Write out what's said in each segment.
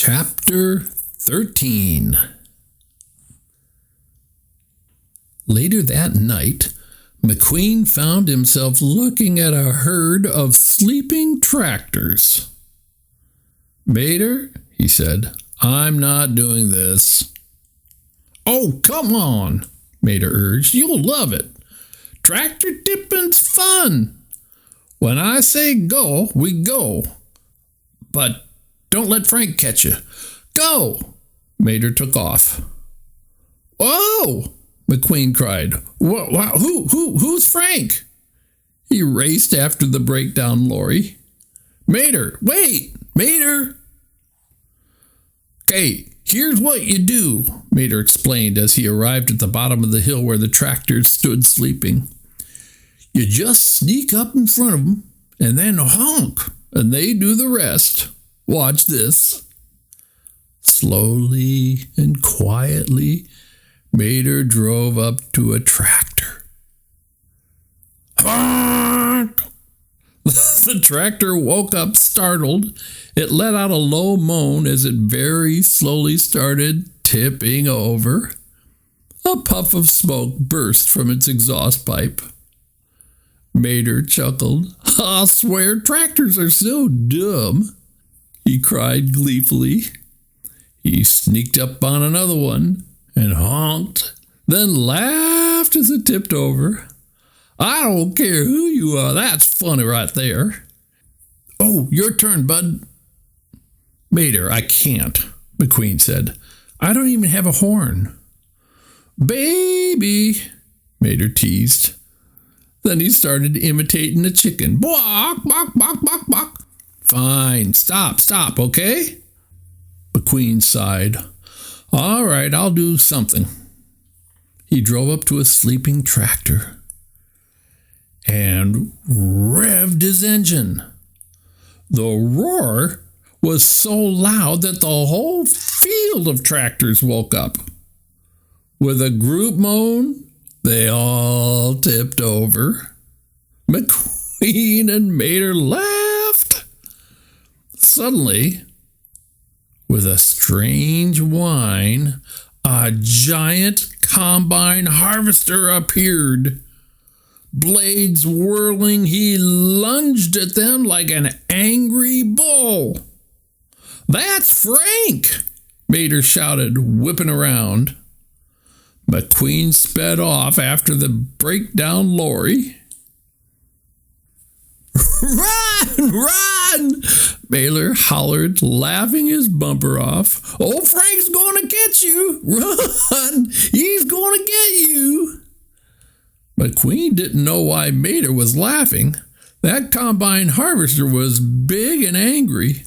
Chapter 13. Later that night, McQueen found himself looking at a herd of sleeping tractors. "Mater," he said, "I'm not doing this." "Oh, come on," Mater urged. "You'll love it. Tractor tipping's fun. When I say go, we go. But don't let Frank catch you. Go!" Mater took off. "Whoa!" McQueen cried. Who's Frank?" He raced after the breakdown lorry. "Mater, wait! Mater!" "Okay, here's what you do," Mater explained as he arrived at the bottom of the hill where the tractors stood sleeping. "You just sneak up in front of them and then honk, and they do the rest. Watch this." Slowly and quietly, Mater drove up to a tractor. Honk! The tractor woke up startled. It let out a low moan as it very slowly started tipping over. A puff of smoke burst from its exhaust pipe. Mater chuckled. "I'll swear tractors are so dumb," he cried gleefully. He sneaked up on another one and honked, then laughed as it tipped over. "I don't care who you are, that's funny right there." "Oh, your turn, bud." "Mater, I can't," McQueen said. "I don't even have a horn." "Baby," Mater teased. Then he started imitating a chicken. "Bawk, bawk, bawk, bawk, bawk." "Fine, stop, okay?" McQueen sighed. "All right, I'll do something." He drove up to a sleeping tractor and revved his engine. The roar was so loud that the whole field of tractors woke up. With a group moan, they all tipped over. McQueen and Mater laughed. Suddenly, with a strange whine, a giant combine harvester appeared. Blades whirling, he lunged at them like an angry bull. "That's Frank!" Mater shouted, whipping around. McQueen sped off after the breakdown lorry. "Run! Run!" Mater hollered, laughing his bumper off. "Old Frank's going to get you! Run! He's going to get you!" McQueen didn't know why Mater was laughing. That combine harvester was big and angry.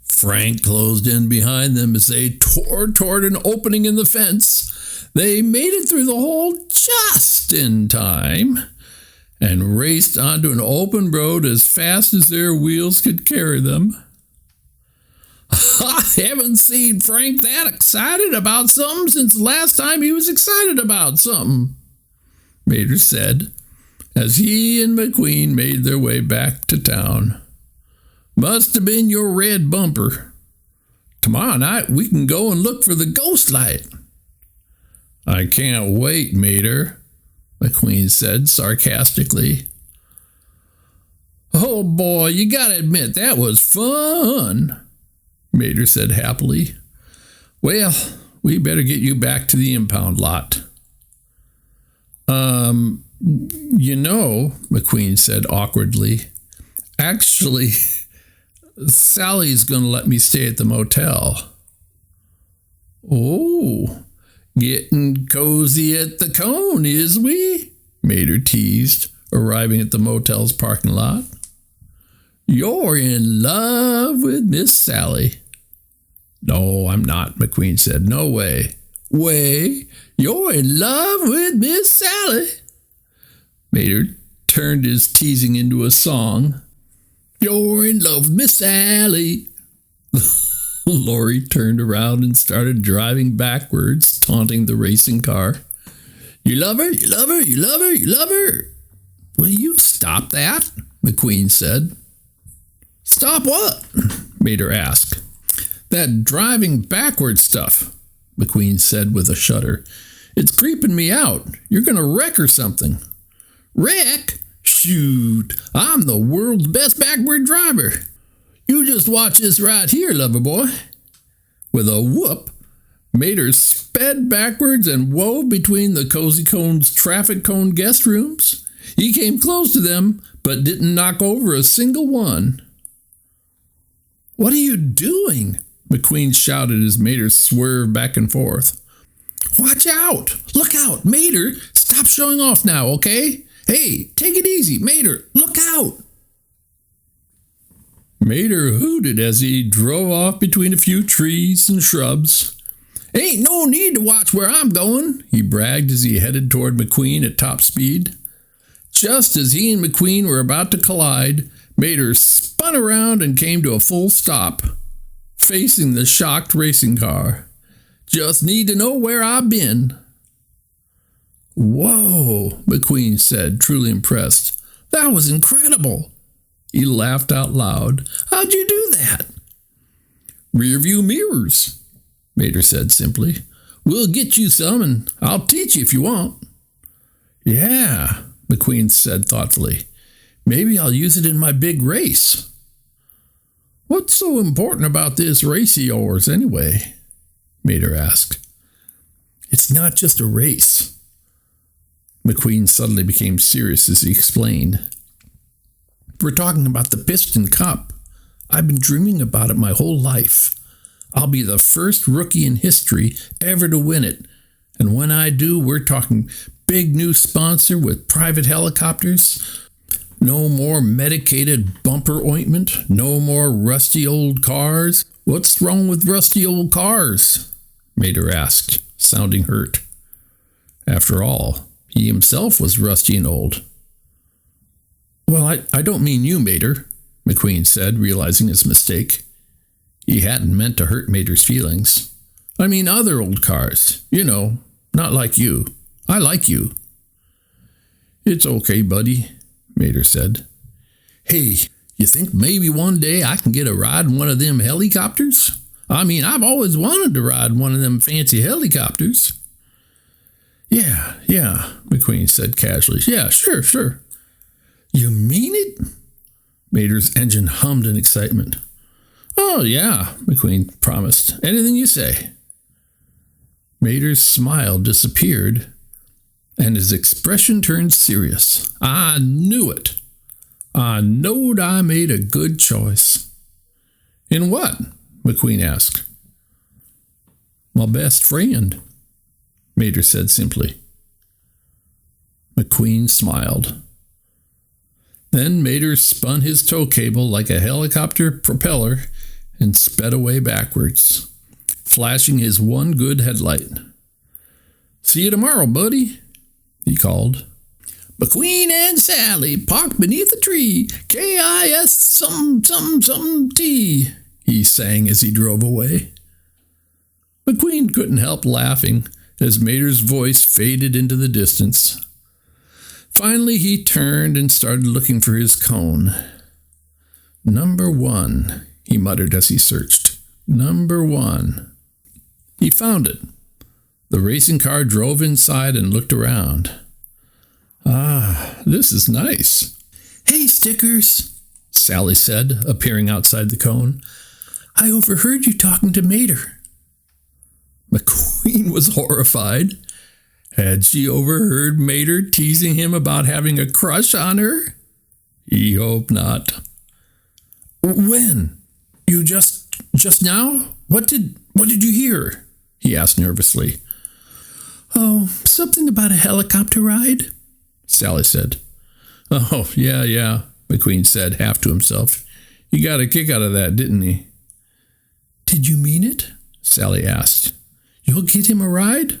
Frank closed in behind them as they tore toward an opening in the fence. They made it through the hole just in time and raced onto an open road as fast as their wheels could carry them. "I haven't seen Frank that excited about something since the last time he was excited about something," Mater said, as he and McQueen made their way back to town. "Must have been your red bumper. Tomorrow night we can go and look for the ghost light." "I can't wait, Mater," McQueen said sarcastically. "Oh boy, you gotta admit that was fun," Mater said happily. "Well, we better get you back to the impound lot." McQueen said awkwardly. "Actually, Sally's gonna let me stay at the motel." "Oh, getting cozy at the cone, is we?" Mater teased, arriving at the motel's parking lot. "You're in love with Miss Sally." "No, I'm not," McQueen said. "No way." "Way, you're in love with Miss Sally." Mater turned his teasing into a song. "You're in love with Miss Sally." Lori turned around and started driving backwards, taunting the racing car. "You love her, you love her, you love her, you love her." "Will you stop that?" McQueen said. "Stop what?" Mater asked. That driving backward stuff, McQueen said with a shudder. It's creeping me out. You're going to wreck or something. Wreck? Shoot, I'm the world's best backward driver. You just watch this right here, lover boy. With a whoop, Mater sped backwards and wove between the Cozy Cone's traffic cone guest rooms. He came close to them, but didn't knock over a single one. What are you doing? McQueen shouted as Mater swerved back and forth. Watch out! Look out! Mater, stop showing off now, okay? Hey, take it easy, Mater, look out! Mater hooted as he drove off between a few trees and shrubs. Ain't no need to watch where I'm going, he bragged as he headed toward McQueen at top speed. Just as he and McQueen were about to collide, Mater spun around and came to a full stop, facing the shocked racing car. Just need to know where I've been. Whoa, McQueen said, truly impressed. That was incredible. He laughed out loud. How'd you do that? Rearview mirrors, Mater said simply. We'll get you some and I'll teach you if you want. Yeah, McQueen said thoughtfully. Maybe I'll use it in my big race. What's so important about this race of yours anyway? Mater asked. It's not just a race. McQueen suddenly became serious as he explained. We're talking about the Piston Cup. I've been dreaming about it my whole life. I'll be the first rookie in history ever to win it. And when I do, we're talking big new sponsor with private helicopters. No more medicated bumper ointment. No more rusty old cars. What's wrong with rusty old cars? Mater asked, sounding hurt. After all, he himself was rusty and old. Well, I don't mean you, Mater, McQueen said, realizing his mistake. He hadn't meant to hurt Mater's feelings. I mean other old cars. You know, not like you. I like you. It's okay, buddy, Mater said. Hey, you think maybe one day I can get a ride in one of them helicopters? I mean, I've always wanted to ride one of them fancy helicopters. Yeah, McQueen said casually. Yeah, sure. You mean it? Mater's engine hummed in excitement. Oh, yeah, McQueen promised. Anything you say. Mater's smile disappeared, and his expression turned serious. I knew it. I knowed I made a good choice. In what? McQueen asked. My best friend, Mater said simply. McQueen smiled. Then Mater spun his tow cable like a helicopter propeller and sped away backwards, flashing his one good headlight. See you tomorrow, buddy, he called. McQueen and Sally parked beneath a tree. K-I-S something T, he sang as he drove away. McQueen couldn't help laughing as Mater's voice faded into the distance. Finally, he turned and started looking for his cone. Number 1, he muttered as he searched. Number 1. He found it. The racing car drove inside and looked around. Ah, this is nice. Hey, Stickers, Sally said, appearing outside the cone. I overheard you talking to Mater. McQueen was horrified. Had she overheard Mater teasing him about having a crush on her? He hoped not. When? You just now? What did you hear? He asked nervously. Oh, something about a helicopter ride, Sally said. Oh, yeah, McQueen said, half to himself. He got a kick out of that, didn't he? Did you mean it? Sally asked. You'll get him a ride?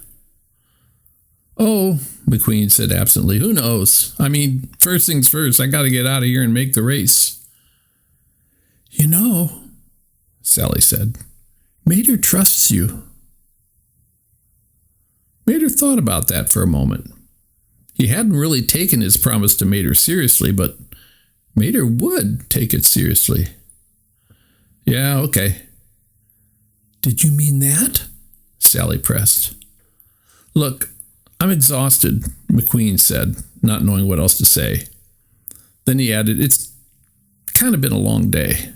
Oh, McQueen said absently. Who knows? I mean, first things first, I got to get out of here and make the race. You know, Sally said, Mater trusts you. Mater thought about that for a moment. He hadn't really taken his promise to Mater seriously, but Mater would take it seriously. Yeah, okay. Did you mean that? Sally pressed. Look, I'm exhausted, McQueen said, not knowing what else to say. Then he added, it's kind of been a long day.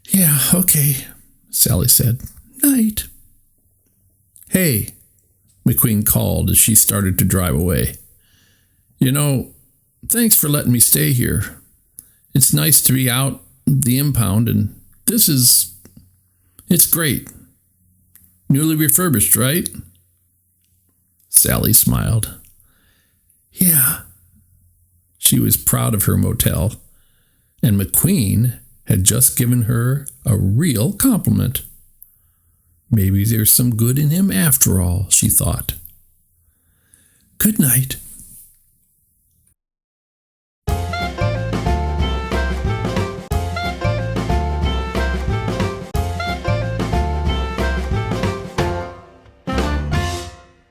Yeah, okay, Sally said. Night. Hey, McQueen called as she started to drive away. You know, thanks for letting me stay here. It's nice to be out the impound, and it's great. Newly refurbished, right? Sally smiled. Yeah. She was proud of her motel, and McQueen had just given her a real compliment. Maybe there's some good in him after all, she thought. Good night.